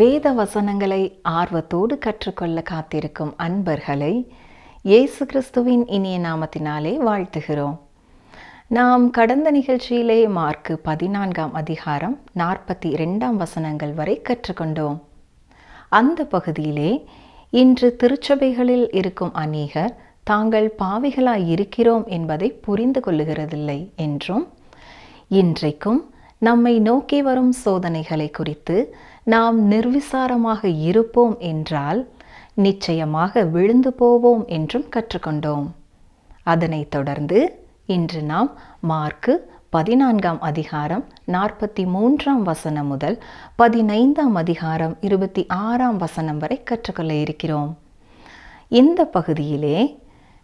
வேத வசனங்களை ஆர்வத்தோடு கற்றுக்கொள்ள காத்திருக்கும் அன்பர்களை இயேசு கிறிஸ்துவின் இனிய நாமத்தினாலே வாழ்த்துகிறோம். நாம் கடந்த நிகழ்ச்சியிலே மார்க்கு 14ஆம் அதிகாரம் 42ஆம் வசனங்கள் வரை கற்றுக்கொண்டோம். அந்த பகுதியிலே இன்று திருச்சபைகளில் இருக்கும் அநேகர் தாங்கள் பாவிகளாய் இருக்கிறோம் என்பதை புரிந்து கொள்ளுகிறதில்லை என்றும், இன்றைக்கும் நம்மை நோக்கி வரும் சோதனைகளை குறித்து நாம் நிர்விசாரமாக இருப்போம் என்றால் நிச்சயமாக விழுந்து போவோம் என்றும் கற்றுக்கொண்டோம். அதனைத் தொடர்ந்து இன்று நாம் மார்க்கு 14ஆம் அதிகாரம் 43ஆம் வசனம் முதல் 15ஆம் அதிகாரம் 26ஆம் வசனம் வரை கற்றுக்கொள்ள இருக்கிறோம். இந்த பகுதியிலே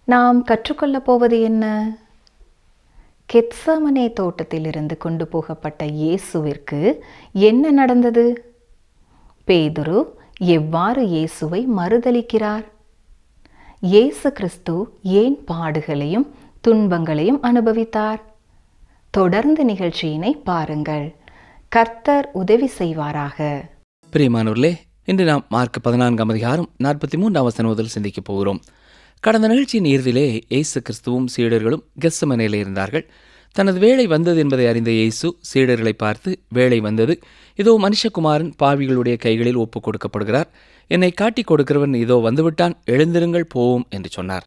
நாம் கற்றுக்கொள்ளப் போவது என்ன? கெத்சமனே தோட்டத்திலிருந்து கொண்டு போகப்பட்ட இயேசுவிற்கு என்ன நடந்தது? பேதுரு எவ்வாறு இயேசுவை மறுதலிக்கிறார்? இயேசு கிறிஸ்து ஏன் பாடுகளையும் துன்பங்களையும் அனுபவித்தார்? தொடர்ந்து நிகழ்ச்சியினை பாருங்கள். கர்த்தர் உதவி செய்வாராக. பிரியமானவர்களே, இன்று நாம் மார்க் 14ஆம் அதிகாரம் 43ஆம் வசனம் முதல் சிந்திக்கப் போகிறோம். கடந்த நிகழ்ச்சியின் இறுதியிலே இயேசு கிறிஸ்துவும் சீடர்களும் கெத்சமனேயிலே இருந்தார்கள். தனது வேளை வந்தது என்பதை அறிந்த இயேசு சீடர்களை பார்த்து, வேளை வந்தது, இதோ மனுஷகுமாரன் பாவிகளுடைய கைகளில் ஒப்புக் கொடுக்கப்படுகிறார், என்னை காட்டிக் கொடுக்கிறவன் இதோ வந்துவிட்டான், எழுந்திருங்கள் போவோம் என்று சொன்னார்.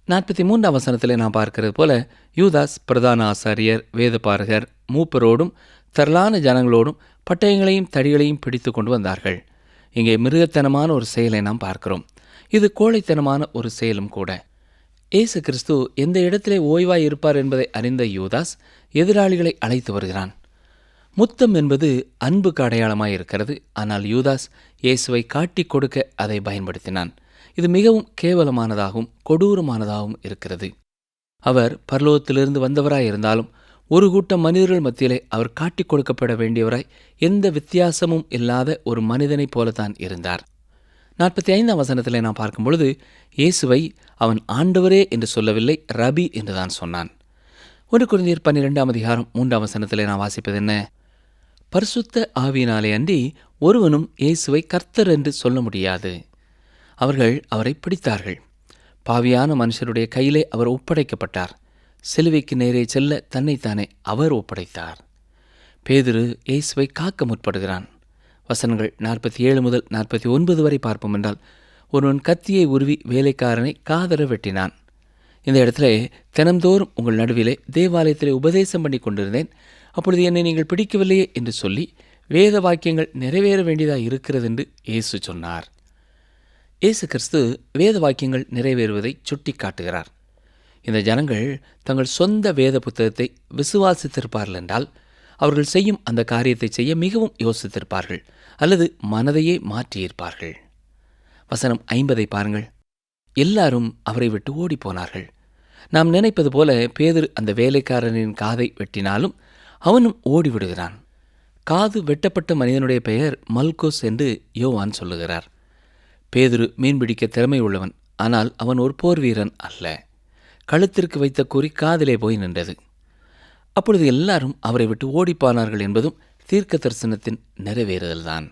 43ஆம் வசனத்திலே நாம் பார்க்கிறது போல யூதாஸ் பிரதான ஆசாரியர், வேதபாரகர், மூப்பரோடும் திரளான ஜனங்களோடும் பட்டயங்களையும் தடிகளையும் பிடித்து கொண்டு வந்தார்கள். இங்கே மிருகத்தனமான ஒரு செயலை நாம் பார்க்கிறோம். இது கோழைத்தனமான ஒரு செயலும் கூட. இயேசு கிறிஸ்து எந்த இடத்திலே ஓய்வாய் இருப்பார் என்பதை அறிந்த யூதாஸ் எதிராளிகளை அழைத்து வருகிறான். முத்தம் என்பது அன்புக்கு அடையாளமாய் இருக்கிறது. ஆனால் யூதாஸ் இயேசுவை காட்டிக் கொடுக்க அதை பயன்படுத்தினான். இது மிகவும் கேவலமானதாகவும் கொடூரமானதாகவும் இருக்கிறது. அவர் பரலோகத்திலிருந்து வந்தவராய் இருந்தாலும் ஒரு கூட்டம் மனிதர்கள் மத்தியிலே அவர் காட்டிக் கொடுக்கப்பட வேண்டியவராய் எந்த வித்தியாசமும் இல்லாத ஒரு மனிதனைப் போலத்தான் இருந்தார். 45ஆம் வசனத்திலே நாம் பார்க்கும் பொழுது இயேசுவை அவன் ஆண்டவரே என்று சொல்லவில்லை, ரபி என்றுதான் சொன்னான். 1 கொரிந்தியர் 12ஆம் அதிகாரம் 3ஆம் வசனத்திலே நாம் வாசிப்பது என்ன? பரிசுத்த ஆவியினாலே அன்றி ஒருவனும் இயேசுவை கர்த்தர் என்று சொல்ல முடியாது. அவர்கள் அவரை பிடித்தார்கள். பாவியான மனுஷருடைய கையிலே அவர் ஒப்படைக்கப்பட்டார். சிலுவைக்கு நேரே செல்ல தன்னைத்தானே அவர் ஒப்படைத்தார். பேதுரு இயேசுவை காக்க முற்படுகிறான். வசனங்கள் 47 முதல் 49 வரை பார்ப்போம் என்றால், ஒருவன் கத்தியை உருவி வேலைக்காரனை காதர வெட்டினான். இந்த இடத்துல, தினம்தோறும் உங்கள் நடுவிலே தேவாலயத்திலே உபதேசம் பண்ணி கொண்டிருந்தேன், அப்பொழுது என்னை நீங்கள் பிடிக்கவில்லையே என்று சொல்லி வேத வாக்கியங்கள் நிறைவேற வேண்டியதாக இருக்கிறது என்று இயேசு சொன்னார். இயேசு கிறிஸ்து வேத வாக்கியங்கள் நிறைவேறுவதை சுட்டி காட்டுகிறார். இந்த ஜனங்கள் தங்கள் சொந்த வேத புத்தகத்தை விசுவாசித்திருப்பார்கள் என்றால் அவர்கள் செய்யும் அந்த காரியத்தை செய்ய மிகவும் யோசித்திருப்பார்கள், அல்லது மனதையே மாற்றியிருப்பார்கள். வசனம் 50 பாருங்கள். எல்லாரும் அவரை விட்டு ஓடிப்போனார்கள். நாம் நினைப்பது போல பேதுரு அந்த வேலைக்காரனின் காதை வெட்டினாலும் அவனும் ஓடிவிடுகிறான். காது வெட்டப்பட்ட மனிதனுடைய பெயர் மல்கோஸ் என்று யோவான் சொல்லுகிறார். பேதுரு மீன்பிடிக்க திறமை உள்ளவன், ஆனால் அவன் ஒரு போர் வீரன் அல்ல. கழுத்திற்கு வைத்த குறி காதிலே போய் நின்றது. அப்பொழுது எல்லாரும் அவரை விட்டு ஓடிப்பானார்கள் என்பதும் தீர்க்க தரிசனத்தின் நிறைவேறுதல்தான்.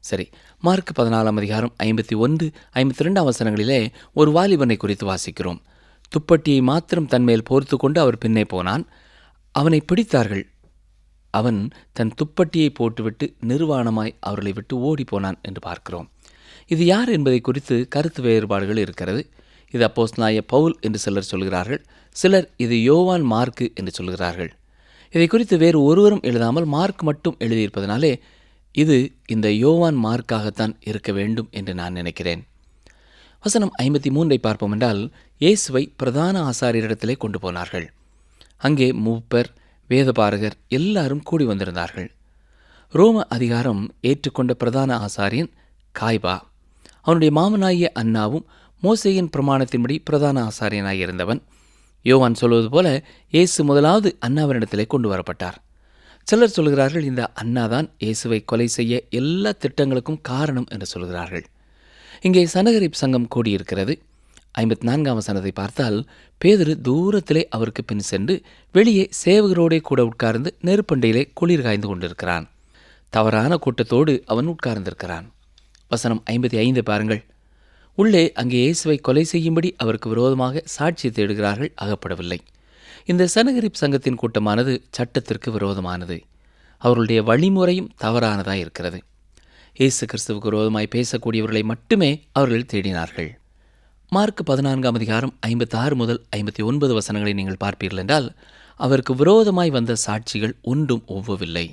சரி, மார்க் 14ஆம் அதிகாரம் 51, 52ஆம் வசனங்களிலே ஒரு வாலிபனை குறித்து வாசிக்கிறோம். துப்பட்டியை மாத்திரம் தன்மேல் போர்த்து கொண்டு அவர் பின்னே போனான். அவனை பிடித்தார்கள். அவன் தன் துப்பட்டியை போட்டுவிட்டு நிர்வாணமாய் அவர்களை விட்டு ஓடிப்போனான் என்று பார்க்கிறோம். இது யார் என்பதை குறித்து கருத்து வேறுபாடுகள் இருக்கிறது. இது அப்போஸ்தலனாகிய பவுல் என்று சிலர் சொல்கிறார்கள். சிலர் இது யோவான் மார்க்கு என்று சொல்கிறார்கள். இதை குறித்து வேறு ஒருவரும் எழுதாமல் மார்க் மட்டும் எழுதியிருப்பதனாலே இது இந்த யோவான் மார்க்காகத்தான் இருக்க வேண்டும் என்று நான் நினைக்கிறேன். வசனம் 53 பார்ப்போம் என்றால், இயேசுவை பிரதான ஆசாரியரிடத்திலே கொண்டு போனார்கள். அங்கே மூப்பர், வேதபாரகர் எல்லாரும் கூடி வந்திருந்தார்கள். ரோம அதிகாரம் ஏற்றுக்கொண்ட பிரதான ஆசாரியன் காய்பா. அவனுடைய மாமனாகிய அன்னாவும் மோசேயின் பிரமாணத்தின்படி பிரதான ஆசாரியனாயிருந்தவன். யோவான் சொல்வது போல இயேசு முதலாவது அன்னாவனிடத்திலே கொண்டு வரப்பட்டார். சிலர் சொல்கிறார்கள், இந்த அன்னாதான் இயேசுவை கொலை செய்ய எல்லா திட்டங்களுக்கும் காரணம் என்று சொல்கிறார்கள். இங்கே சனகரிப் சங்கம் கூடியிருக்கிறது. 54ஆம் வசனத்தை பார்த்தால், பேதுரு தூரத்திலே அவருக்கு பின் சென்று வெளியே சேவகரோடே கூட உட்கார்ந்து நெருப்பண்டையிலே குளிர் காய்ந்து கொண்டிருக்கிறான். தவறான கூட்டத்தோடு அவன் உட்கார்ந்திருக்கிறான். வசனம் 55 பாருங்கள். உள்ளே அங்கே இயேசுவை கொலை செய்யும்படி அவருக்கு விரோதமாக சாட்சி தேடுகிறார்கள், அகப்படவில்லை. இந்த சனகரிப் சங்கத்தின் கூட்டமானது சட்டத்திற்கு விரோதமானது. அவர்களுடைய வழிமுறையும் தவறானதாய் இருக்கிறது. இயேசு கிறிஸ்துவுக்கு விரோதமாய் பேசக்கூடியவர்களை மட்டுமே அவர்கள் தேடினார்கள். மார்க் 14ஆம் அதிகாரம் 56 முதல் 59 வசனங்களை நீங்கள் பார்ப்பீர்கள் என்றால், அவருக்கு விரோதமாய் வந்த சாட்சிகள் ஒன்றும் ஒவ்வவில்லை.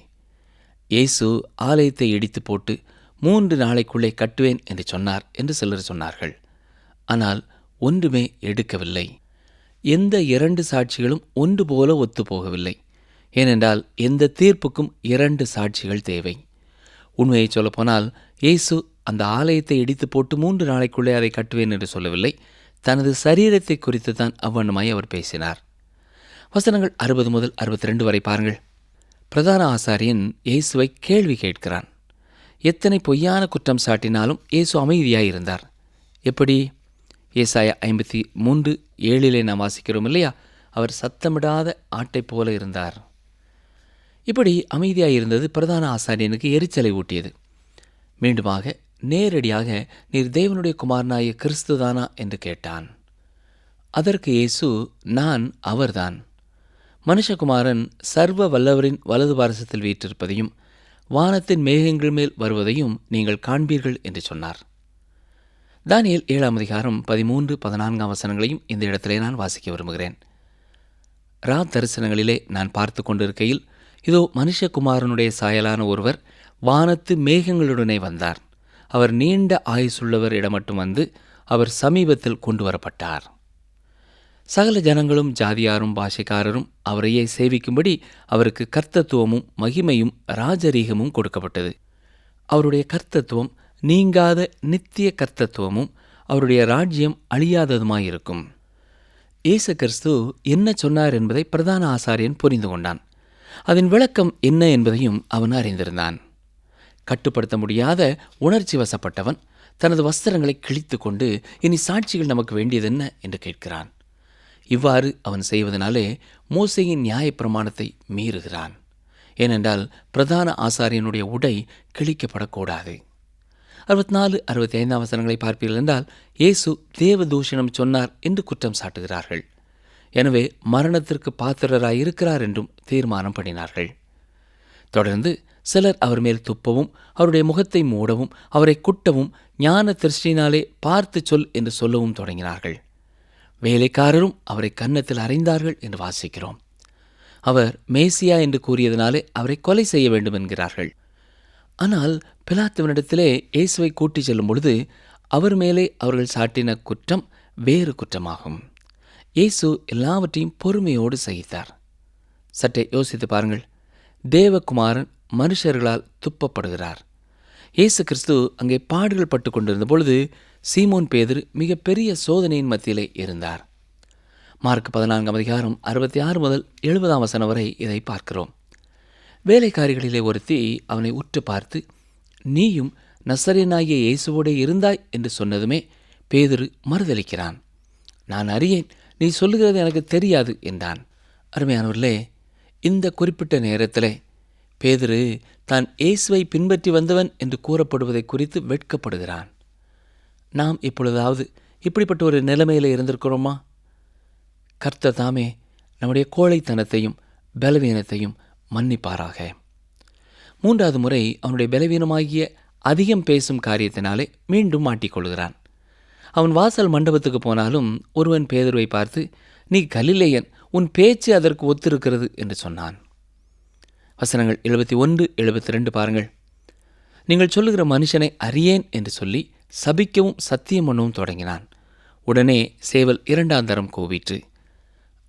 இயேசு ஆலயத்தை இடித்து போட்டு 3 நாளைக்குள்ளே கட்டுவேன் என்று சொன்னார் என்று சிலர் சொன்னார்கள். ஆனால் ஒன்றுமே எடுக்கவில்லை. எந்த 2 சாட்சிகளும் ஒன்று போல ஒத்துப்போகவில்லை. ஏனென்றால் எந்த தீர்ப்புக்கும் 2 சாட்சிகள் தேவை. உண்மையை சொல்லப்போனால் இயேசு அந்த ஆலயத்தை இடித்து போட்டு 3 நாளைக்குள்ளே அதை கட்டுவேன் என்று சொல்லவில்லை. தனது சரீரத்தை குறித்து தான் அவ்வண்ணமாய் அவர் பேசினார். வசனங்கள் 60 முதல் 62 வரை பாருங்கள். பிரதான ஆசாரியன் இயேசுவை கேள்வி கேட்கிறான். எத்தனை பொய்யான குற்றம் சாட்டினாலும் இயேசு அமைதியாயிருந்தார். எப்படி? ஏசாயா 53:7 நாம் வாசிக்கிறோம் இல்லையா? அவர் சத்தமிடாத ஆட்டை போல இருந்தார். இப்படி அமைதியாயிருந்தது பிரதான ஆசாரியனுக்கு எரிச்சலை ஊட்டியது. மீண்டுமாக நேரடியாக, நீர் தேவனுடைய குமாரனாய கிறிஸ்துதானா என்று கேட்டான். அதற்கு இயேசு, நான் அவர்தான். மனுஷகுமாரன் சர்வ வல்லவரின் வலது பாரசத்தில் வீற்றிருப்பதையும் வானத்தின் மேகங்கள் மேல் வருவதையும் நீங்கள் காண்பீர்கள் என்று சொன்னார். தானியேல் 7ஆம் அதிகாரம் 13-14 வசனங்களையும் இந்த இடத்திலே நான் வாசிக்க விரும்புகிறேன். தரிசனங்களிலே நான் பார்த்து கொண்டிருக்கையில், இதோ மனுஷகுமாரனுடைய சாயலான ஒருவர் வானத்து மேகங்களுடனே வந்தார். அவர் நீண்ட ஆயுசுள்ளவர் இடம் மட்டும் வந்து அவர் சமீபத்தில் கொண்டு வரப்பட்டார். சகல ஜனங்களும் ஜாதியாரும் பாஷைக்காரரும் அவரையே சேவிக்கும்படி அவருக்கு கர்த்தத்துவமும் மகிமையும் ராஜரீகமும் கொடுக்கப்பட்டது. அவருடைய கர்த்தத்துவம் நீங்காத நித்திய கர்த்தத்துவமும் அவருடைய ராஜ்யம் அழியாததுமாயிருக்கும். இயேசு கிறிஸ்து என்ன சொன்னார் என்பதை பிரதான ஆசாரியன் புரிந்து கொண்டான். அதன் விளக்கம் என்ன என்பதையும் அவன் அறிந்திருந்தான். கட்டுப்படுத்த முடியாத உணர்ச்சி வசப்பட்டவன் தனது வஸ்திரங்களை கிழித்து கொண்டு, இனி சாட்சிகள் நமக்கு வேண்டியதென்ன என்று கேட்கிறான். இவ்வாறு அவன் செய்வதனாலே மோசேயின் நியாயப்பிரமாணத்தை மீறுகிறான். ஏனென்றால் பிரதான ஆசாரியனுடைய உடை கிழிக்கப்படக்கூடாது. 64-65 வசனங்களை பார்ப்பீர்கள் என்றால், இயேசு தேவதூஷணம் சொன்னார் என்று குற்றம் சாட்டுகிறார்கள். எனவே மரணத்திற்கு பாத்திரராயிருக்கிறார் என்றும் தீர்மானம் பண்ணினார்கள். தொடர்ந்து சிலர் அவர் மேல் துப்பவும் அவருடைய முகத்தை மூடவும் அவரை குட்டவும் ஞான திருஷ்டினாலே பார்த்து சொல் என்று சொல்லவும் தொடங்கினார்கள். வேலைக்காரரும் அவரை கன்னத்தில் அறைந்தார்கள் என்று வாசிக்கிறோம். அவர் மேசியா என்று கூறியதனாலே அவரை கொலை செய்ய வேண்டும் என்கிறார்கள். ஆனால் பிலாத்துவினிடத்திலே இயேசுவை கூட்டிச் செல்லும் பொழுது அவர் மேலே அவர்கள் சாட்டின குற்றம் வேறு குற்றமாகும். இயேசு எல்லாவற்றையும் பொறுமையோடு சகித்தார். சற்றே யோசித்து பாருங்கள். தேவகுமாரன் மனுஷர்களால் துப்பப்படுகிறார். இயேசு கிறிஸ்து அங்கே பாடுகள் பட்டு கொண்டிருந்த பொழுது சீமோன் பேதுரு மிகப்பெரிய சோதனையின் மத்தியிலே இருந்தார். மார்க் 14ஆம் அதிகாரம் 66 முதல் 70 வசனம் வரை இதை பார்க்கிறோம். வேலைக்காரிகளிலே ஒருத்தி அவனை உற்று பார்த்து, நீயும் நசரேயனாகிய இயேசுவோடே இருந்தாய் என்று சொன்னதுமே பேதுரு மறுதலிக்கிறான். நான் அறியேன், நீ சொல்லுகிறது எனக்கு தெரியாது என்றான். அருமையானவர்களே, இந்த குறிப்பிட்ட நேரத்திலே பேதுரு தான் இயேசுவை பின்பற்றி வந்தவன் என்று கூறப்படுவதை குறித்து வெட்கப்படுகிறான். நாம் இப்பொழுதாவது இப்படிப்பட்ட ஒரு நிலைமையில் இருந்திருக்கிறோமா? கர்த்தர் தாமே நம்முடைய கோழைத்தனத்தையும் பலவீனத்தையும் மன்னிப்பாராக. 3வது முறை அவனுடைய பலவீனமாகிய அதிகம் பேசும் காரியத்தினாலே மீண்டும் மாட்டிக்கொள்கிறான். அவன் வாசல் மண்டபத்துக்கு போனாலும் ஒருவன் பேதுருவை பார்த்து, நீ கலிலேயன், உன் பேச்சு அதற்கு ஒத்திருக்கிறது என்று சொன்னான். வசனங்கள் 71-72 பாருங்கள். நீங்கள் சொல்லுகிற மனுஷனை அறியேன் என்று சொல்லி சபிக்கவும் சத்தியம் பண்ணவும் தொடங்கினான். உடனே சேவல் 2ஆம் தரம் கூவிற்று.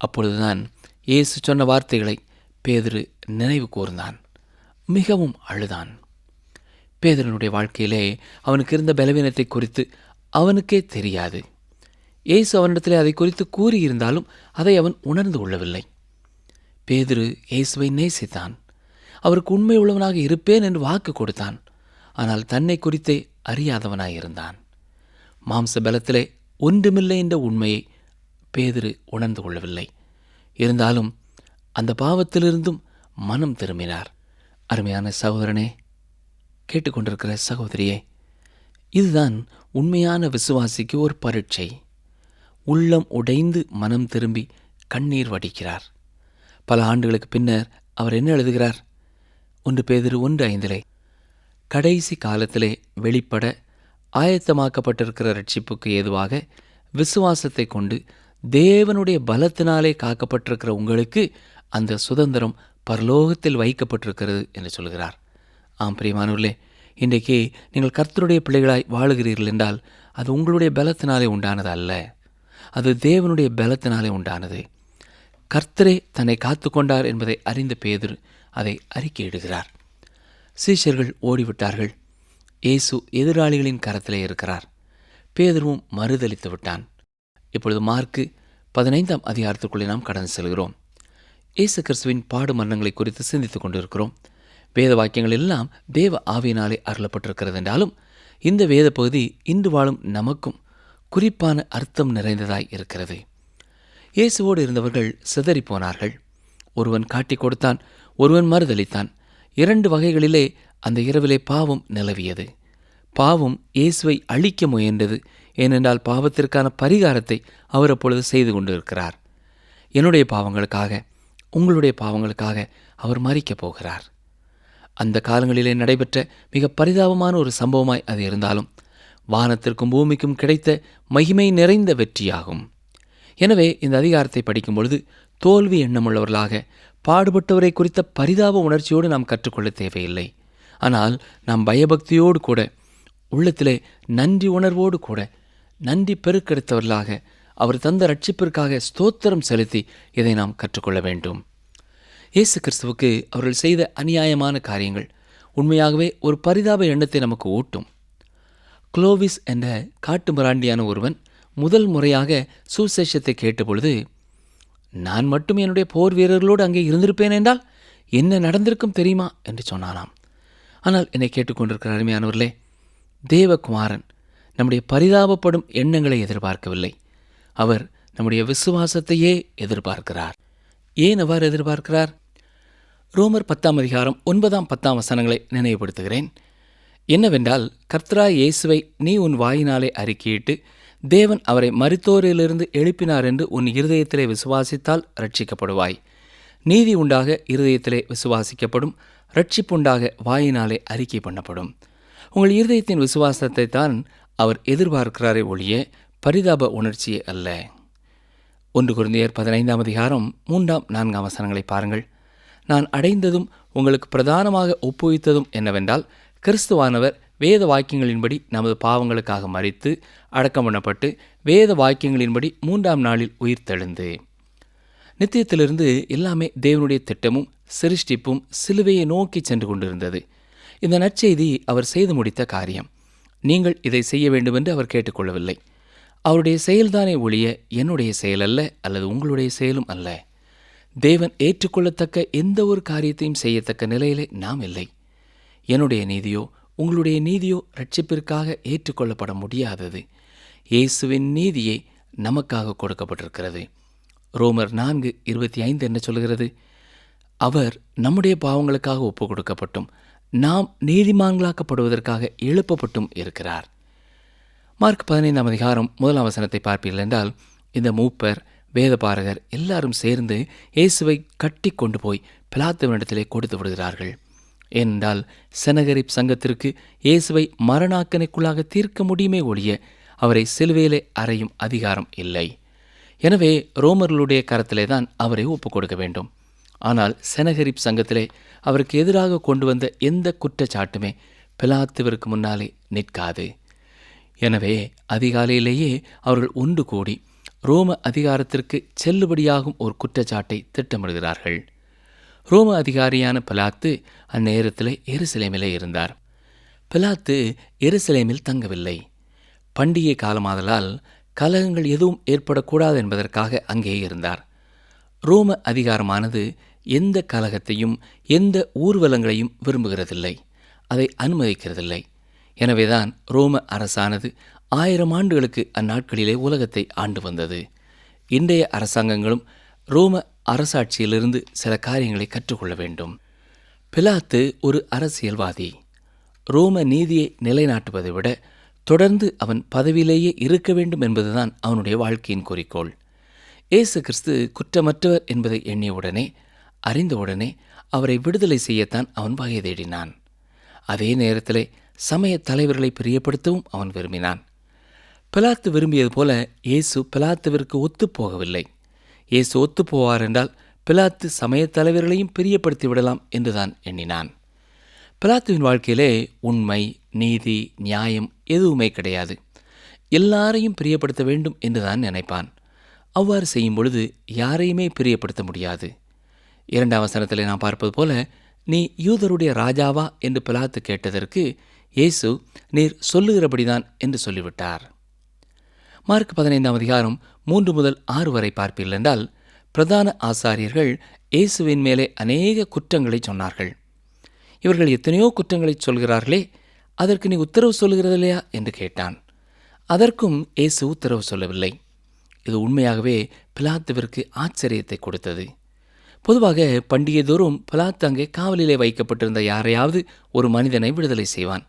அப்பொழுதுதான் இயேசு சொன்ன வார்த்தைகளை பேதுரு நினைவு கூர்ந்தான். மிகவும் அழுதான். பேதுருனுடைய வாழ்க்கையிலே அவனுக்கு இருந்த பலவீனத்தை குறித்து அவனுக்கே தெரியாது. இயேசு அவனிடத்திலே அதை குறித்து கூறியிருந்தாலும் அதை அவன் உணர்ந்து கொள்ளவில்லை. பேதுரு இயேசுவை நேசித்தான். அவருக்கு உண்மை உள்ளவனாக இருப்பேன் என்று வாக்கு கொடுத்தான். ஆனால் தன்னை குறித்தே அறியாதவனாயிருந்தான். மாம்ச பலத்திலே ஒன்றுமில்லை என்ற உண்மையை பேதுரு உணர்ந்து கொள்ளவில்லை. இருந்தாலும் அந்த பாவத்திலிருந்தும் மனம் திரும்பினார். அருமையான சகோதரனே, கேட்டுக்கொண்டிருக்கிற சகோதரியே, இதுதான் உண்மையான விசுவாசிக்கு ஒரு பரீட்சை. உள்ளம் உடைந்து மனம் திரும்பி கண்ணீர் வடிக்கிறார். பல ஆண்டுகளுக்கு பின்னர் அவர் என்ன எழுதுகிறார்? 1 பேதுரு 1:5 கடைசி காலத்திலே வெளிப்பட ஆயத்தமாக்கப்பட்டிருக்கிற இரட்சிப்புக்கு ஏதுவாக விசுவாசத்தை கொண்டு தேவனுடைய பலத்தினாலே காக்கப்பட்டிருக்கிற உங்களுக்கு அந்த சுதந்திரம் பரலோகத்தில் வைக்கப்பட்டிருக்கிறது என்று சொல்கிறார். ஆம் பிரியமானவர்களே, இன்றைக்கு நீங்கள் கர்த்தருடைய பிள்ளைகளாய் வாழுகிறீர்கள் என்றால் அது உங்களுடைய பலத்தினாலே உண்டானது அல்ல, அது தேவனுடைய பலத்தினாலே உண்டானது. கர்த்தரே தன்னை காத்து கொண்டார் என்பதை அறிந்த பேதுரு அதை அறிக்கையிடுகிறார். சீஷர்கள் ஓடிவிட்டார்கள். இயேசு எதிராளிகளின் கரத்திலே இருக்கிறார். பேதுருவும் மறுதலித்து விட்டான். இப்பொழுது மார்க்கு 15ஆம் அதிகாரத்துக்குள்ளே நாம் கடந்து செல்கிறோம். இயேசு கிறிஸ்துவின் பாடு மரணங்களை குறித்து சிந்தித்துக் கொண்டிருக்கிறோம். வேத வாக்கியங்கள் எல்லாம் தேவ ஆவியினாலே அருளப்பட்டிருக்கிறது என்றாலும் இந்த வேத பகுதி இன்று வாழும் நமக்கும் குறிப்பான அர்த்தம் நிறைந்ததாய் இருக்கிறது. இயேசுவோடு இருந்தவர்கள் சிதறி போனார்கள். ஒருவன் காட்டிக் கொடுத்தான், ஒருவன் மறுதலித்தான். 2 வகைகளிலே அந்த இரவிலே பாவம் நிலவியது. பாவம் இயேசுவை அழிக்க முயன்றது. ஏனென்றால் பாவத்திற்கான பரிகாரத்தை அவர் அப்பொழுது செய்து கொண்டிருக்கிறார். என்னுடைய பாவங்களுக்காக, உங்களுடைய பாவங்களுக்காக அவர் மரிக்கப் போகிறார். அந்த காலங்களிலே நடைபெற்ற மிக பரிதாபமான ஒரு சம்பவமாய் அது இருந்தாலும் வானத்திற்கும் பூமிக்கும் கிடைத்த மகிமை நிறைந்த வெற்றியாகும். எனவே இந்த அதிகாரத்தை படிக்கும் பொழுது தோல்வி எண்ணமுள்ளவர்களாக பாடுபட்டவரை குறித்த பரிதாப உணர்ச்சியோடு நாம் கற்றுக்கொள்ள தேவையில்லை. ஆனால் நாம் பயபக்தியோடு கூட, உள்ளத்திலே நன்றி உணர்வோடு கூட, நன்றி பெருக்கெடுத்தவர்களாக அவர் தந்த ரட்சிப்பிற்காக ஸ்தோத்திரம் செலுத்தி இதை நாம் கற்றுக்கொள்ள வேண்டும். இயேசு கிறிஸ்துவுக்கு அவர்கள் செய்த அநியாயமான காரியங்கள் உண்மையாகவே ஒரு பரிதாப எண்ணத்தை நமக்கு ஊட்டும். குளோவிஸ் என்ற காட்டு மிராண்டியான ஒருவன் முதல் முறையாக சுவிசேஷத்தை கேட்டபொழுது, நான் மட்டும் என்னுடைய போர் வீரர்களோடு அங்கே இருந்திருப்பேன் என்றால் என்ன நடந்திருக்கும் தெரியுமா என்று சொன்னானாம். ஆனால் என்னை கேட்டுக்கொண்டிருக்கிற அருமையானவர்களே, தேவகுமாரன் நம்முடைய பரிதாபப்படும் எண்ணங்களை எதிர்பார்க்கவில்லை. அவர் நம்முடைய விசுவாசத்தையே எதிர்பார்க்கிறார். ஏன் அவ்வாறு எதிர்பார்க்கிறார்? ரோமர் 10ஆம் அதிகாரம் 9, 10 வசனங்களை நினைவுபடுத்துகிறேன். என்னவென்றால், கர்த்தராய் இயேசுவை நீ உன் வாயினாலே அறிக்கையிட்டு தேவன் அவரை மரித்தோரிலிருந்து எழுப்பினார் என்று உன் இருதயத்திலே விசுவாசித்தால் ரட்சிக்கப்படுவாய். நீதி உண்டாக இருதயத்திலே விசுவாசிக்கப்படும், ரட்சிப்புண்டாக வாயினாலே அறிக்கை பண்ணப்படும். உங்கள் இருதயத்தின் விசுவாசத்தை தான் அவர் எதிர்பார்க்கிறாரே ஒழிய பரிதாப உணர்ச்சியே அல்ல. 1 கொரிந்தியர் 15ஆம் அதிகாரம் 3, 4 வசனங்களை பாருங்கள். நான் அடைந்ததும் உங்களுக்கு பிரதானமாக ஒப்புவித்ததும் என்னவென்றால், கிறிஸ்துவானவர் வேத வாக்கியங்களின்படி நமது பாவங்களுக்காக மரித்து அடக்கம் பண்ணப்பட்டு வேத வாக்கியங்களின்படி 3ஆம் நாளில் உயிர்த்தெழுந்து. நித்தியத்திலிருந்து எல்லாமே தேவனுடைய திட்டமும் சிருஷ்டிப்பும் சிலுவையை நோக்கி சென்று கொண்டிருந்தது. இந்த நற்செய்தி அவர் செய்து முடித்த காரியம். நீங்கள் இதை செய்ய வேண்டுமென்று அவர் கேட்டுக்கொள்ளவில்லை. அவருடைய செயல்தானே ஒழிய என்னுடைய செயல் அல்ல, அல்லது உங்களுடைய செயலும் அல்ல. தேவன் ஏற்றுக்கொள்ளத்தக்க எந்த ஒரு காரியத்தையும் செய்யத்தக்க நிலையிலே நாம் இல்லை. என்னுடைய நீதியோ உங்களுடைய நீதியோ ரட்சிப்பிற்காக ஏற்றுக்கொள்ளப்பட முடியாதது. இயேசுவின் நீதியே நமக்காக கொடுக்கப்பட்டிருக்கிறது. ரோமர் 4:25 என்ன சொல்கிறது? அவர் நம்முடைய பாவங்களுக்காக ஒப்பு கொடுக்கப்பட்டும் நாம் நீதிமான்களாக்கப்படுவதற்காக எழுப்பப்பட்டும் இருக்கிறார். மார்க் 15ஆம் அதிகாரம் 1 வசனத்தை பார்ப்பீர்கள் என்றால், இந்த மூப்பர் வேதபாரகர் எல்லாரும் சேர்ந்து இயேசுவை கட்டி கொண்டு போய் பிலாத்துவினிடத்திலே கொடுத்து விடுகிறார்கள். ஏனென்றால் செனகரிப் சங்கத்திற்கு இயேசுவை மரணாக்கனைக்குள்ளாக தீர்க்க முடியுமே ஒழிய அவரை சிலுவையிலே அறையும் அதிகாரம் இல்லை. எனவே ரோமர்களுடைய கரத்திலே தான் அவரை ஒப்புக் கொடுக்க வேண்டும். ஆனால் செனகரிப் சங்கத்திலே அவருக்கு எதிராக கொண்டு வந்த எந்த குற்றச்சாட்டுமே பிலாத்துவிற்கு முன்னாலே நிற்காது. எனவே அதிகாலையிலேயே அவர்கள் ஒன்று கூடி ரோம அதிகாரத்திற்கு செல்லுபடியாகும் ஒரு குற்றச்சாட்டை திட்டமிடுகிறார்கள். ரோம அதிகாரியான பிலாத்து அந்நேரத்திலே எருசலேமிலே இருந்தார். பிலாத்து எருசலேமில் தங்கவில்லை. பண்டிகை காலமாதலால் கலகங்கள் எதுவும் ஏற்படக்கூடாது என்பதற்காக அங்கே இருந்தார். ரோம அதிகாரமானது எந்த கலகத்தையும் எந்த ஊர்வலங்களையும் விரும்புகிறதில்லை, அதை அனுமதிக்கிறதில்லை. எனவேதான் ரோம அரசானது 1000 ஆண்டுகளுக்கு அந்நாட்களிலே உலகத்தை ஆண்டு வந்தது. இன்றைய அரசாங்கங்களும் ரோம அரசாட்சியிலிருந்து சில காரியங்களை கற்றுக்கொள்ள வேண்டும். பிலாத்து ஒரு அரசியல்வாதி. ரோம நீதியை நிலைநாட்டுவதை விட தொடர்ந்து அவன் பதவியிலேயே இருக்க வேண்டும் என்பதுதான் அவனுடைய வாழ்க்கையின் குறிக்கோள். இயேசு கிறிஸ்து குற்றமற்றவர் என்பதை எண்ணியவுடனே, அறிந்தவுடனே அவரை விடுதலை செய்யத்தான் அவன் வகை தேடினான். அதே நேரத்திலே சமய தலைவர்களை பிரியப்படுத்தவும் அவன் விரும்பினான். பிலாத்து விரும்பியது போல இயேசு பிலாத்துவிற்கு ஒத்துப்போகவில்லை. இயேசு ஒத்துப்போவார் என்றால் பிலாத்து சமய தலைவர்களையும் பிரியப்படுத்தி விடலாம் என்றுதான் எண்ணினான். பிலாத்துவின் வாழ்க்கையிலே உண்மை, நீதி, நியாயம் எதுவுமே கிடையாது. எல்லாரையும் பிரியப்படுத்த வேண்டும் என்றுதான் நினைப்பான். அவ்வாறு செய்யும் பொழுது யாரையுமே பிரியப்படுத்த முடியாது. 2ஆம் வசனத்திலே நாம் பார்ப்பது போல, நீ யூதருடைய ராஜாவா என்று பிலாத்து கேட்டதற்கு இயேசு நீர் சொல்லுகிறபடிதான் என்று சொல்லிவிட்டார். மார்க் 15ஆம் அதிகாரம் 3 முதல் 6 வரை பார்ப்பீர்கள் என்றால், பிரதான ஆசாரியர்கள் இயேசுவின் மேலே அநேக குற்றங்களை சொன்னார்கள். இவர்கள் எத்தனையோ குற்றங்களை சொல்கிறார்களே, அதற்கு நீ உத்தரவு சொல்லுகிறதில்லையா என்று கேட்டான். அதற்கும் இயேசு உத்தரவு சொல்லவில்லை. இது உண்மையாகவே பிலாத்துவிற்கு ஆச்சரியத்தை கொடுத்தது. பொதுவாக பண்டிகை தோறும் பிலாத்து அங்கே காவலிலே வைக்கப்பட்டிருந்த யாரையாவது ஒரு மனிதனை விடுதலை செய்வான்.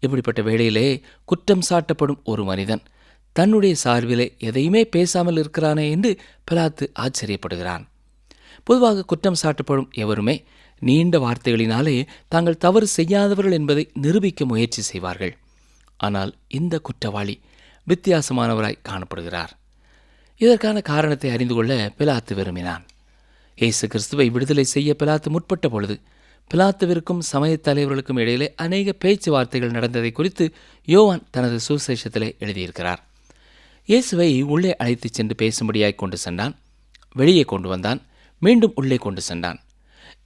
இப்படிப்பட்ட வேளையிலே குற்றம் சாட்டப்படும் ஒரு மனிதன் தன்னுடைய சார்பிலே எதையுமே பேசாமல் இருக்கிறானே என்று பிலாத்து ஆச்சரியப்படுகிறான். பொதுவாக குற்றம் சாட்டப்படும் எவருமே நீண்ட வார்த்தைகளினாலே தாங்கள் தவறு செய்யாதவர்கள் என்பதை நிரூபிக்க முயற்சி செய்வார்கள். ஆனால் இந்த குற்றவாளி வித்தியாசமானவராய் காணப்படுகிறார். இதற்கான காரணத்தை அறிந்து கொள்ள பிலாத்து விரும்பினான். இயேசு கிறிஸ்துவை விடுதலை செய்ய பிலாத்து முற்பட்ட பொழுது பிலாத்துவிற்கும் சமயத் தலைவர்களுக்கும் இடையிலே அநேக பேச்சுவார்த்தைகள் நடந்ததை குறித்து யோவான் தனது சுவிசேஷத்திலே எழுதியிருக்கிறார். இயேசுவை உள்ளே அழைத்துச் சென்று பேசும்படியாய் கொண்டு சென்றான். வெளியே கொண்டு வந்தான். மீண்டும் உள்ளே கொண்டு சென்றான்.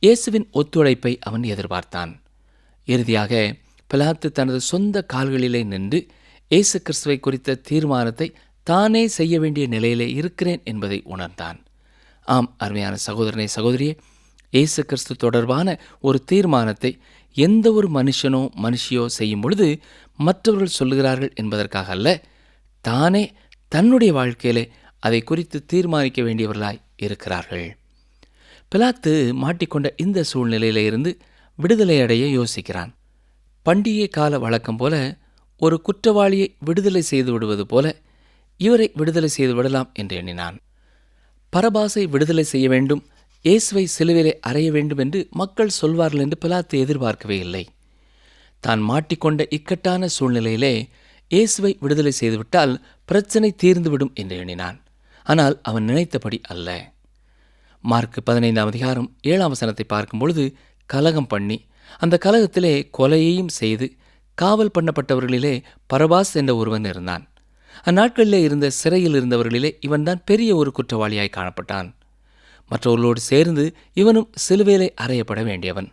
இயேசுவின் ஒத்துழைப்பை அவன் எதிர்பார்த்தான். இறுதியாக பிலாத்து தனது சொந்த கால்களிலே நின்று இயேசு கிறிஸ்துவை குறித்த தீர்மானத்தை தானே செய்ய வேண்டிய நிலையிலே இருக்கிறேன் என்பதை உணர்ந்தான். ஆம், அருமையான சகோதரனே, சகோதரியே, இயேசு கிறிஸ்து தொடர்பான ஒரு தீர்மானத்தை எந்த ஒரு மனுஷனோ மனுஷியோ செய்யும் பொழுது மற்றவர்கள் சொல்லுகிறார்கள் என்பதற்காக அல்ல, தானே தன்னுடைய வாழ்க்கையிலே அதை குறித்து தீர்மானிக்க வேண்டியவர்களாய் இருக்கிறார்கள். பிலாத்து மாட்டிக்கொண்ட இந்த சூழ்நிலையில இருந்து விடுதலை அடைய யோசிக்கிறான். பண்டிகை கால வழக்கம் போல ஒரு குற்றவாளியை விடுதலை செய்து விடுவது போல இவரை விடுதலை செய்து விடலாம் என்று எண்ணினான். பரபாசை விடுதலை செய்ய வேண்டும், இயேசுவை சிலுவையிலே அறைய வேண்டும் என்று மக்கள் சொல்வார்கள் என்று பிலாத்து எதிர்பார்க்கவே இல்லை. தான் மாட்டிக்கொண்ட இக்கட்டான சூழ்நிலையிலே இயேசுவை விடுதலை செய்துவிட்டால் பிரச்சனை தீர்ந்துவிடும் என்று எண்ணினான். ஆனால் அவன் நினைத்தபடி அல்ல. மார்க் 15ஆம் அதிகாரம் 7ஆம் வசனத்தை பார்க்கும் பொழுது, கலகம் பண்ணி அந்த கலகத்திலே கொலையையும் செய்து காவல் பண்ணப்பட்டவர்களிலே பரபாஸ் என்ற ஒருவன் இருந்தான். அந்நாட்களிலே இருந்த சிறையில் இருந்தவர்களிலே இவன்தான் பெரிய ஒரு குற்றவாளியாய் காணப்பட்டான். மற்றவர்களோடு சேர்ந்து இவனும் சிலுவையிலே அறையப்பட வேண்டியவன்.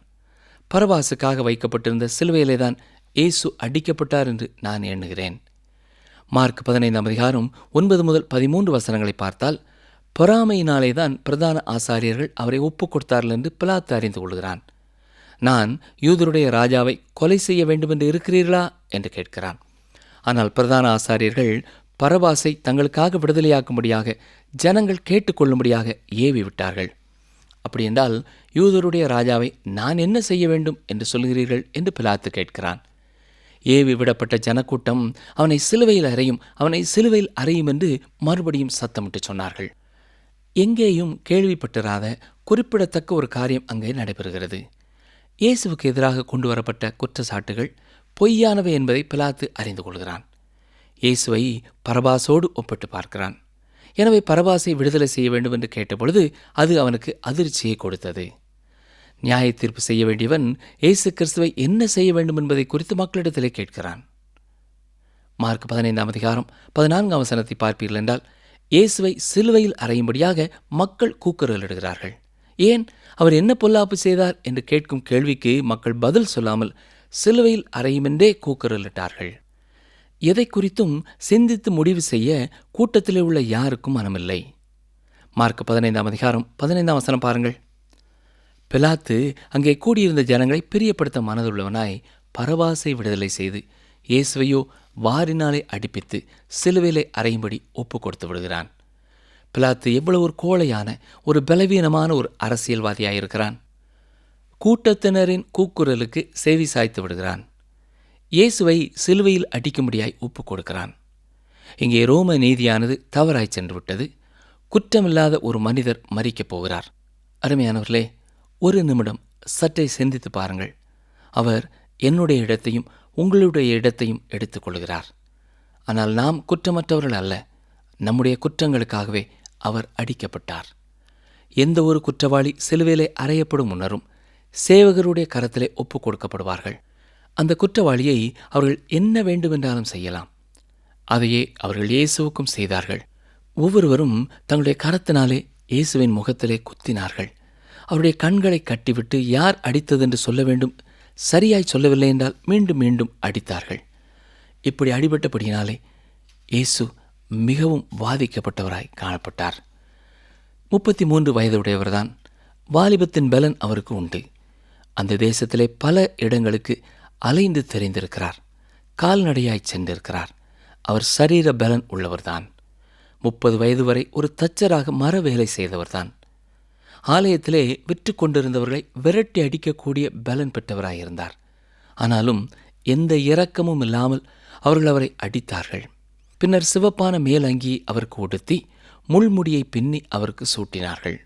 பரபாசுக்காக வைக்கப்பட்டிருந்த சிலுவையிலே தான் இயேசு அடிக்கப்பட்டார் என்று நான் எண்ணுகிறேன். மார்க் 15ஆம் அதிகாரம் 9 முதல் 13 வசனங்களை பார்த்தால், பொறாமையினாலே தான் பிரதான ஆசாரியர்கள் அவரை ஒப்புக் கொடுத்தார்கள் என்று பிலாத்து அறிந்து கொள்கிறான். நான் யூதருடைய ராஜாவை கொலை செய்ய வேண்டுமென்று இருக்கிறீர்களா என்று கேட்கிறான். ஆனால் பிரதான ஆசாரியர்கள் பரபாசை தங்களுக்காக விடுதலையாக்கும்படியாக ஜனங்கள் கேட்டுக்கொள்ளும்படியாக ஏவி விட்டார்கள். அப்படியென்றால் யூதருடைய ராஜாவை நான் என்ன செய்ய வேண்டும் என்று சொல்கிறீர்கள் என்று பிலாத்து கேட்கிறான். ஏவி விடப்பட்ட ஜனக்கூட்டம் அவனை சிலுவையில் அறையும், அவனை சிலுவையில் அறையும் என்று மறுபடியும் சத்தமிட்டு சொன்னார்கள். எங்கேயும் கேள்விப்பட்டிராத குறிப்பிடத்தக்க ஒரு காரியம் அங்கே நடைபெறுகிறது. இயேசுவுக்கு எதிராக கொண்டு வரப்பட்ட குற்றச்சாட்டுகள் பொய்யானவை என்பதை பிலாத்து அறிந்து கொள்கிறான். இயேசுவை பரபாசோடு ஒப்பிட்டு பார்க்கிறான். எனவே பரபாசை விடுதலை செய்ய வேண்டும் என்று கேட்டபொழுது அது அவனுக்கு அதிர்ச்சியை கொடுத்தது. நியாய தீர்ப்பு செய்ய வேண்டியவன் இயேசு கிறிஸ்துவை என்ன செய்ய வேண்டும் என்பதை குறித்து மக்களிடத்திலே கேட்கிறான். மார்க் 15ஆம் அதிகாரம் 14ஆம் வசனத்தை பார்ப்பீர்கள் என்றால், இயேசுவை சிலுவையில் அறையும்படியாக மக்கள் கூக்குரலிடுகிறார்கள். ஏன்? அவர் என்ன பொல்லாப்பு செய்தார் என்று கேட்கும் கேள்விக்கு மக்கள் பதில் சொல்லாமல் சிலுவையில் அறையுமென்றே கூக்குரலிட்டார்கள். எதை குறித்தும் சிந்தித்து முடிவு செய்ய கூட்டத்திலே உள்ள யாருக்கும் மனமில்லை. மார்க் 15ஆம் அதிகாரம் 15ஆம் வசனம் பாருங்கள். பிலாத்து அங்கே கூடியிருந்த ஜனங்களை பிரியப்படுத்த மனதுள்ளவனாய் பரபாசை விடுதலை செய்து இயேசுவையோ வாரினாலே அடிப்பித்து சிலுவையிலே அறையும்படி ஒப்பு கொடுத்து விடுகிறான். பிலாத்து எவ்வளவு ஒரு கோழையான, ஒரு பலவீனமான ஒரு அரசியல்வாதியாயிருக்கிறான். கூட்டத்தினரின் கூக்குரலுக்கு செவி சாய்த்து விடுகிறான். இயேசுவை சிலுவையில் அடிக்கும்படியாய் ஒப்புக் கொடுக்கிறான். இங்கே ரோம நீதியானது தவறாய் சென்று விட்டது. குற்றமில்லாத ஒரு மனிதர் மரிக்கப் போகிறார். அருமையானவர்களே, ஒரு நிமிடம் சற்றே சிந்தித்து பாருங்கள். அவர் என்னுடைய இடத்தையும் உங்களுடைய இடத்தையும் எடுத்துக்கொள்கிறார். ஆனால் நாம் குற்றமற்றவர்கள் அல்ல. நம்முடைய குற்றங்களுக்காகவே அவர் அடிக்கப்பட்டார். எந்த ஒரு குற்றவாளி சிலுவையிலே அறையப்படும் முன்னரும் சேவகருடைய கரத்திலே ஒப்புக் கொடுக்கப்படுவார்கள். அந்த குற்றவாளியை அவர்கள் என்ன வேண்டுமென்றாலும் செய்யலாம். அதையே அவர்கள் இயேசுவுக்கும் செய்தார்கள். ஒவ்வொருவரும் தங்களுடைய கரத்தினாலே இயேசுவின் முகத்திலே குத்தினார்கள். அவருடைய கண்களை கட்டிவிட்டு யார் அடித்ததென்று சொல்ல வேண்டும். சரியாய் சொல்லவில்லை என்றால் மீண்டும் மீண்டும் அடித்தார்கள். இப்படி அடிபட்டபடியினாலே இயேசு மிகவும் வாதிக்கப்பட்டவராய் காணப்பட்டார். 33 வயதுடையவர்தான். வாலிபத்தின் பலன் அவருக்கு உண்டு. அந்த தேசத்திலே பல இடங்களுக்கு அலைந்து தெரிந்திருக்கிறார். கால்நடையாய் சென்றிருக்கிறார். அவர் சரீர பலன் உள்ளவர்தான். 30 வயது வரை ஒரு தச்சராக மர வேலை செய்தவர்தான். ஆலயத்திலே விற்று கொண்டிருந்தவர்களை விரட்டி அடிக்கக்கூடிய பலன் பெற்றவராயிருந்தார். ஆனாலும் எந்த இரக்கமும் இல்லாமல் அவர்கள் அவரை அடித்தார்கள். பின்னர் சிவப்பான மேலங்கியை அவருக்கு உடுத்தி முள்முடியை பின்னி அவருக்கு சூட்டினார்கள்.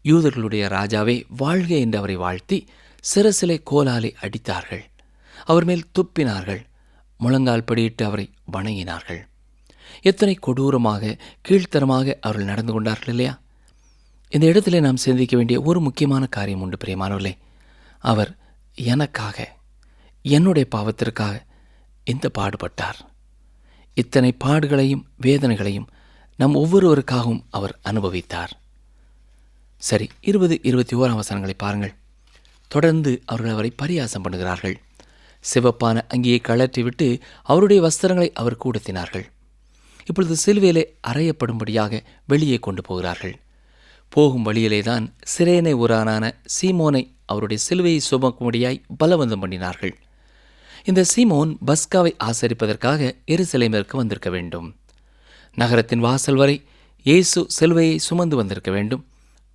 யூதர்களுடைய ராஜாவே வாழ்க என்று அவரை வாழ்த்தி சிரசிலே கோலாலே அடித்தார்கள். அவர் மேல் துப்பினார்கள். முழங்கால் படியிட்டு அவரை வணங்கினார்கள். எத்தனை கொடூரமாக கீழ்த்தரமாக அவர்கள் நடந்து கொண்டார்கள் இல்லையா? இந்த இடத்திலே நாம் சிந்திக்க வேண்டிய ஒரு முக்கியமான காரியம் உண்டு பிரியமானவர்களே. அவர் எனக்காக, என்னுடைய பாவத்திற்காக இந்த பாடுபட்டார். இத்தனை பாடுகளையும் வேதனைகளையும் நம் ஒவ்வொருவருக்காகவும் அவர் அனுபவித்தார். சரி, 20-21 வசனங்களை பாருங்கள். தொடர்ந்து அவர்கள் அவரை பரியாசம் பண்ணுகிறார்கள். சிவப்பான அங்கியை கழற்றிவிட்டு அவருடைய வஸ்திரங்களை அவருக்கு உடுத்தினார்கள். இப்பொழுது சிலுவையிலே அறையப்படும்படியாக வெளியே கொண்டு போகிறார்கள். போகும் வழியிலேதான் சிரேனை ஊரானான சீமோனை அவருடைய சிலுவையை சுமக்கும்படியாய் பலவந்தம் பண்ணினார்கள். இந்த சீமோன் பஸ்காவை ஆசரிப்பதற்காக எருசலேமிற்கு வந்திருக்க வேண்டும். நகரத்தின் வாசல் வரை இயேசு சிலுவையை சுமந்து வந்திருக்க வேண்டும்.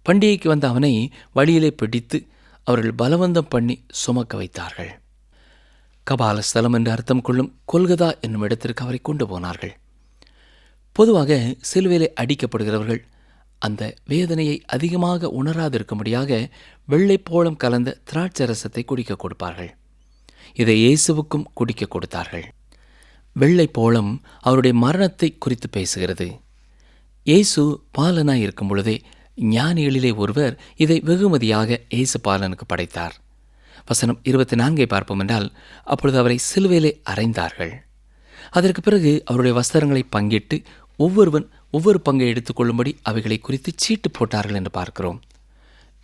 பண்டிகைக்கு வந்த அவனை வழியிலே பிடித்து அவர்கள் பலவந்தம் பண்ணி சுமக்க வைத்தார்கள். கபால ஸ்தலம் என்று அர்த்தம் கொள்ளும் கொல்கதா என்னும் இடத்திற்கு அவரை கொண்டு போனார்கள். பொதுவாக சிலுவையிலே அடிக்கப்படுகிறவர்கள் அந்த வேதனையை அதிகமாக உணராதிருக்கும்படியாக வெள்ளைப்போளம் கலந்த திராட்சரசத்தை குடிக்க கொடுப்பார்கள். இதை இயேசுவுக்கும் குடிக்க கொடுத்தார்கள். வெள்ளைப்போளம் அவருடைய மரணத்தை குறித்து பேசுகிறது. இயேசு பாலனாய் இருக்கும் பொழுதே ஞானிகளிலே ஒருவர் இதை வெகுமதியாக இயேசு பாலனுக்கு படைத்தார். வசனம் 24 பார்ப்போம் என்றால், அப்பொழுது அவரை சிலுவையிலே அறைந்தார்கள். அதற்கு பிறகு அவருடைய வஸ்திரங்களை பங்கிட்டு ஒவ்வொருவன் ஒவ்வொரு பங்கை எடுத்துக்கொள்ளும்படி அவைகளை குறித்து சீட்டு போட்டார்கள் என்று பார்க்கிறோம்.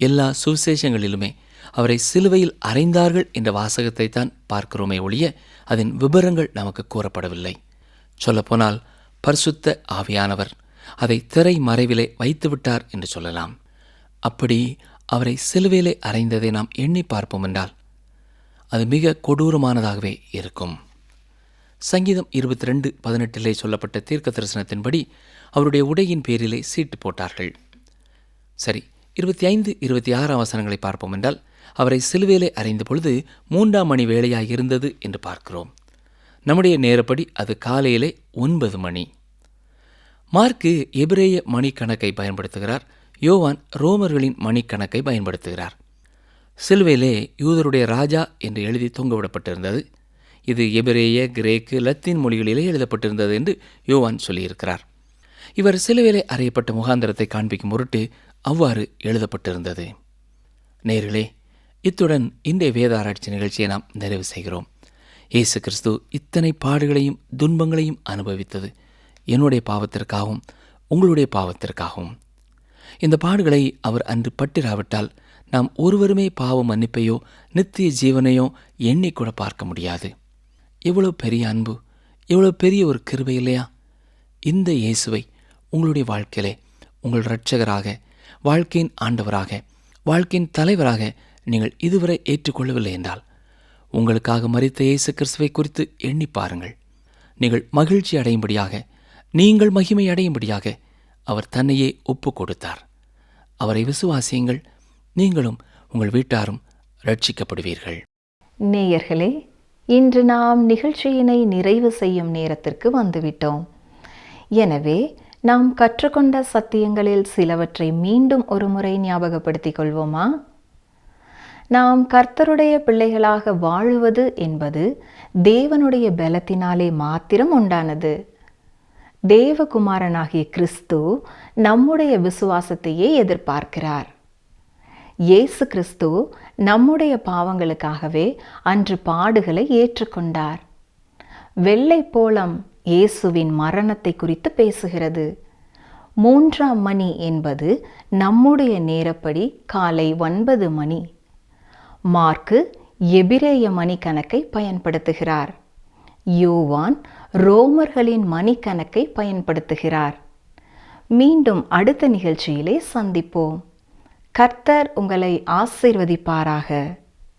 எல்லா சுவிசேஷங்களிலுமே அவரை சிலுவையில் அறைந்தார்கள் என்ற வாசகத்தை தான் பார்க்கிறோமே ஒழிய அதன் விபரங்கள் நமக்கு கூறப்படவில்லை. சொல்லப்போனால் பரிசுத்த ஆவியானவர் அதை திரை மறைவிலே வைத்துவிட்டார் என்று சொல்லலாம். அப்படி அவரை சிலுவையிலே அறைந்ததை நாம் எண்ணி பார்ப்போம் என்றால் அது மிக கொடூரமானதாகவே இருக்கும். சங்கீதம் 22:18 சொல்லப்பட்ட தீர்க்க தரிசனத்தின்படி அவருடைய உடையின் பேரிலே சீட்டு போட்டார்கள். சரி, 25-26 வசனங்களை பார்ப்போம் என்றால், அவரை சிலுவையிலே அறைந்த பொழுது 3ஆம் மணி வேளையாய் இருந்தது என்று பார்க்கிறோம். நம்முடைய நேரப்படி அது காலையிலே 9 மணி. மார்க்கு எபிரேய மணிக்கணக்கை பயன்படுத்துகிறார். யோவான் ரோமர்களின் மணிக்கணக்கை பயன்படுத்துகிறார். சிலுவையிலே யூதருடைய ராஜா என்று எழுதி தொங்கவிடப்பட்டிருந்தது. இது எபிரேய, கிரேக்கு, லத்தீன் மொழிகளிலே எழுதப்பட்டிருந்தது என்று யோவான் சொல்லியிருக்கிறார். இவர் சிலுவையிலே அறையப்பட்ட முகாந்திரத்தை காண்பிக்கும் பொருட்டு அவ்வாறு எழுதப்பட்டிருந்தது. நேயர்களே, இத்துடன் இன்றைய வேத ஆராய்ச்சி நிகழ்ச்சியை நாம் நிறைவு செய்கிறோம். இயேசு கிறிஸ்து இத்தனை பாடுகளையும் துன்பங்களையும் அனுபவித்தது என்னுடைய பாவத்திற்காகவும் உங்களுடைய பாவத்திற்காகவும். இந்த பாடுகளை அவர் அன்று பட்டிராவிட்டால் நாம் ஒருவருமே பாவ மன்னிப்பையோ நித்திய ஜீவனையோ எண்ணிக்கூட பார்க்க முடியாது. எவ்வளவு பெரிய அன்பு, எவ்வளவு பெரிய ஒரு கிருபை இல்லையா? இந்த இயேசுவை உங்களுடைய வாழ்க்கையிலே உங்கள் இரட்சகராக, வாழ்க்கையின் ஆண்டவராக, வாழ்க்கையின் தலைவராக நீங்கள் இதுவரை ஏற்றுக்கொள்ளவில்லை என்றால் உங்களுக்காக மரித்த இயேசு கிறிஸ்துவை குறித்து எண்ணி பாருங்கள். நீங்கள் மகிழ்ச்சி அடையும்படியாக, நீங்கள் மகிமை அடையும்படியாக அவர் தன்னையே ஒப்பு கொடுத்தார். அவரை விசுவாசியுங்கள், நீங்களும் உங்கள் வீட்டாரும் ரட்சிக்கப்படுவீர்கள். நேயர்களே, இன்று நாம் நிகழ்ச்சியினை நிறைவு செய்யும் நேரத்திற்கு வந்துவிட்டோம். எனவே நாம் கற்றுக்கொண்ட சத்தியங்களில் சிலவற்றை மீண்டும் ஒரு முறை ஞாபகப்படுத்திக் கொள்வோமா? நாம் கர்த்தருடைய பிள்ளைகளாக வாழுவது என்பது தேவனுடைய பலத்தினாலே மாத்திரம் உண்டானது. தேவகுமாரனாகிய கிறிஸ்து நம்முடைய விசுவாசத்தையே எதிர்பார்க்கிறார். இயேசு கிறிஸ்து நம்முடைய பாவங்களுக்காகவே அன்று பாடுகளை ஏற்றுக்கொண்டார். வெள்ளை போளம் இயேசுவின் மரணத்தை குறித்து பேசுகிறது. 3ஆம் மணி என்பது நம்முடைய நேரப்படி காலை 9 மணி. மார்க்கு எபிரேய மணிக்கணக்கை பயன்படுத்துகிறார். யோவான் ரோமர்களின் மணிக்கணக்கை பயன்படுத்துகிறார். மீண்டும் அடுத்த நிகழ்ச்சியிலே சந்திப்போம். கர்த்தர் உங்களை ஆசீர்வதிப்பாராக.